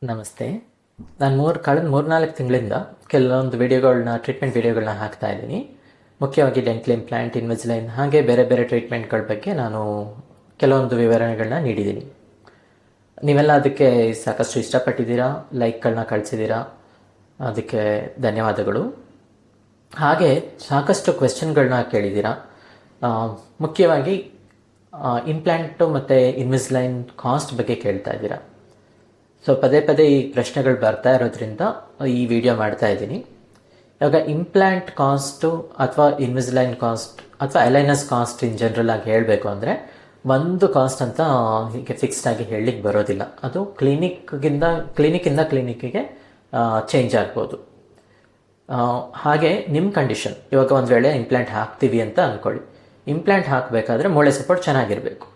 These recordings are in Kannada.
ನಮಸ್ತೆ. ನಾನು ಕಳೆದ 3-4 ತಿಂಗಳಿಂದ ಕೆಲವೊಂದು ಟ್ರೀಟ್ಮೆಂಟ್ ವಿಡಿಯೋಗಳನ್ನ ಹಾಕ್ತಾ ಇದ್ದೀನಿ. ಮುಖ್ಯವಾಗಿ ಡೆಂಟಲ್ ಇಂಪ್ಲಾಂಟ್, ಇನ್ವಿಸಿಲೈನ್ ಹಾಗೆ ಬೇರೆ ಬೇರೆ ಟ್ರೀಟ್ಮೆಂಟ್ಗಳ ಬಗ್ಗೆ ನಾನು ಕೆಲವೊಂದು ವಿವರಣೆಗಳನ್ನ ನೀಡಿದ್ದೀನಿ. ನೀವೆಲ್ಲ ಅದಕ್ಕೆ ಸಾಕಷ್ಟು ಇಷ್ಟಪಟ್ಟಿದ್ದೀರಾ, ಲೈಕ್ಗಳನ್ನ ಕಳಿಸಿದ್ದೀರಾ, ಅದಕ್ಕೆ ಧನ್ಯವಾದಗಳು. ಹಾಗೆ ಸಾಕಷ್ಟು ಕ್ವೆಶ್ಚನ್ಗಳನ್ನ ಕೇಳಿದ್ದೀರಾ. ಮುಖ್ಯವಾಗಿ ಇಂಪ್ಲಾಂಟು ಮತ್ತು ಇನ್ವಿಸಿಲೈನ್ ಕಾಸ್ಟ್ ಬಗ್ಗೆ ಕೇಳ್ತಾ ಇದ್ದೀರಾ. ಸೊ ಪದೇ ಪದೇ ಈ ಪ್ರಶ್ನೆಗಳು ಬರ್ತಾ ಇರೋದ್ರಿಂದ ಈ ವಿಡಿಯೋ ಮಾಡ್ತಾ ಇದ್ದೀನಿ. ಇವಾಗ ಇಂಪ್ಲಾಂಟ್ ಕಾಸ್ಟು ಅಥವಾ ಇನ್ವಿಸಿಲೈನ್ ಕಾಸ್ಟ್ ಅಥವಾ ಅಲೈನಸ್ ಕಾಸ್ಟ್ ಇನ್ ಜನರಲ್ ಆಗಿ ಹೇಳಬೇಕು ಅಂದರೆ ಒಂದು ಕಾಸ್ಟ್ ಅಂತ ಹೀಗೆ ಫಿಕ್ಸ್ಡ್ ಆಗಿ ಹೇಳಲಿಕ್ಕೆ ಬರೋದಿಲ್ಲ. ಅದು ಕ್ಲಿನಿಕ್ಕಿಂದ ಕ್ಲಿನಿಕ್ಕಿಗೆ ಚೇಂಜ್ ಆಗ್ಬೋದು. ಹಾಗೆ ನಿಮ್ಮ ಕಂಡೀಷನ್, ಇವಾಗ ಒಂದು ವೇಳೆ ಇಂಪ್ಲಾಂಟ್ ಹಾಕ್ತೀವಿ ಅಂತ ಅಂದ್ಕೊಳ್ಳಿ. ಇಂಪ್ಲಾಂಟ್ ಹಾಕಬೇಕಾದ್ರೆ ಮೂಳೆ ಸಪೋರ್ಟ್ ಚೆನ್ನಾಗಿರಬೇಕು.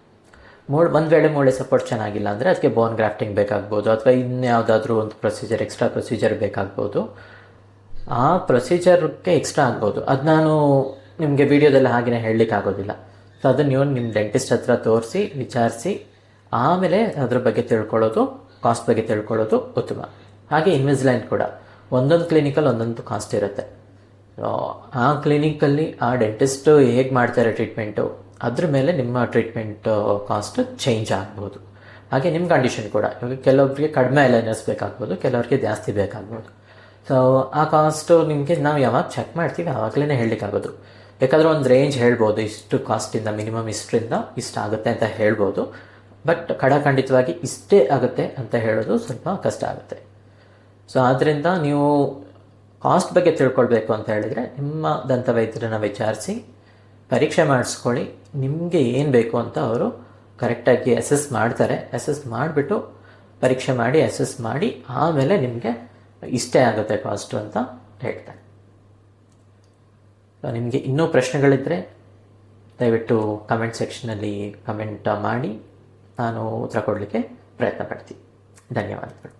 ಒಂದು ವೇಳೆ ಮೂಳೆ ಸಪೋರ್ಟ್ ಚೆನ್ನಾಗಿಲ್ಲ ಅಂದರೆ ಅದಕ್ಕೆ ಬೋನ್ ಗ್ರಾಫ್ಟಿಂಗ್ ಬೇಕಾಗ್ಬೋದು, ಅಥವಾ ಇನ್ಯಾವುದಾದ್ರೂ ಒಂದು ಎಕ್ಸ್ಟ್ರಾ ಪ್ರೊಸೀಜರ್ ಬೇಕಾಗ್ಬೋದು. ಆ ಪ್ರೊಸೀಜರ್ಗೆ ಎಕ್ಸ್ಟ್ರಾ ಆಗ್ಬೋದು. ಅದು ನಾನು ನಿಮಗೆ ವೀಡಿಯೋದಲ್ಲಿ ಹಾಗೆಯೇ ಹೇಳಲಿಕ್ಕೆ ಆಗೋದಿಲ್ಲ. ಸೊ ಅದನ್ನು ನೀವು ನಿಮ್ಮ ಡೆಂಟಿಸ್ಟ್ ಹತ್ರ ತೋರಿಸಿ ವಿಚಾರಿಸಿ ಆಮೇಲೆ ಅದ್ರ ಬಗ್ಗೆ ಕಾಸ್ಟ್ ಬಗ್ಗೆ ತಿಳ್ಕೊಳ್ಳೋದು ಉತ್ತಮ. ಹಾಗೆ ಇನ್ವಿಸಿಲೈನ್ ಕೂಡ ಒಂದೊಂದು ಕ್ಲಿನಿಕಲ್ಲಿ ಒಂದೊಂದು ಕಾಸ್ಟ್ ಇರುತ್ತೆ. ಆ ಕ್ಲಿನಿಕಲ್ಲಿ ಆ ಡೆಂಟಿಸ್ಟು ಹೇಗೆ ಮಾಡ್ತಾರೆ ಟ್ರೀಟ್ಮೆಂಟು, ಅದ್ರ ಮೇಲೆ ನಿಮ್ಮ ಟ್ರೀಟ್ಮೆಂಟ್ ಕಾಸ್ಟ್ ಚೇಂಜ್ ಆಗ್ಬೋದು. ಹಾಗೆ ನಿಮ್ಮ ಕಂಡೀಷನ್ ಕೂಡ, ಇವಾಗ ಕೆಲವೊಬ್ಬರಿಗೆ ಕಡಿಮೆ ಅಲೈನರ್ಸ್ ಬೇಕಾಗ್ಬೋದು, ಕೆಲವರಿಗೆ ಜಾಸ್ತಿ ಬೇಕಾಗ್ಬೋದು. ಸೊ ಆ ಕಾಸ್ಟು ನಿಮಗೆ ನಾವು ಯಾವಾಗ ಚೆಕ್ ಮಾಡ್ತೀವಿ ಆವಾಗಲೇ ಹೇಳಲಿಕ್ಕಾಗೋದು. ಬೇಕಾದರೆ ಒಂದು ರೇಂಜ್ ಹೇಳ್ಬೋದು, ಇಷ್ಟು ಕಾಸ್ಟಿಂದ ಮಿನಿಮಮ್ ಇಷ್ಟರಿಂದ ಇಷ್ಟ ಆಗುತ್ತೆ ಅಂತ ಹೇಳ್ಬೋದು. ಬಟ್ ಖಂಡಿತವಾಗಿ ಇಷ್ಟೇ ಆಗುತ್ತೆ ಅಂತ ಹೇಳೋದು ಸ್ವಲ್ಪ ಕಷ್ಟ ಆಗುತ್ತೆ. ಸೊ ಆದ್ದರಿಂದ ನೀವು ಕಾಸ್ಟ್ ಬಗ್ಗೆ ತಿಳ್ಕೊಳ್ಬೇಕು ಅಂತ ಹೇಳಿದರೆ ನಿಮ್ಮ ದಂತವೈದ್ಯರನ್ನು ವಿಚಾರಿಸಿ ಪರೀಕ್ಷೆ ಮಾಡಿಸ್ಕೊಳ್ಳಿ. ನಿಮಗೆ ಏನು ಬೇಕು ಅಂತ ಅವರು ಕರೆಕ್ಟಾಗಿ ಅಸೆಸ್ ಮಾಡ್ತಾರೆ. ಅಸೆಸ್ ಮಾಡಿಬಿಟ್ಟು ಪರೀಕ್ಷೆ ಮಾಡಿ ಅಸೆಸ್ ಮಾಡಿ ಆಮೇಲೆ ನಿಮಗೆ ಇಷ್ಟೇ ಆಗುತ್ತೆ ಕಾಸ್ಟು ಅಂತ ಹೇಳ್ತಾರೆ. ನಿಮಗೆ ಇನ್ನೂ ಪ್ರಶ್ನೆಗಳಿದ್ದರೆ ದಯವಿಟ್ಟು ಕಮೆಂಟ್ ಸೆಕ್ಷನಲ್ಲಿ ಕಮೆಂಟ್ ಮಾಡಿ ನಾನು ಉತ್ತರ ಕೊಡಲಿಕ್ಕೆ ಪ್ರಯತ್ನ ಪಡ್ತೀನಿ. ಧನ್ಯವಾದಗಳು.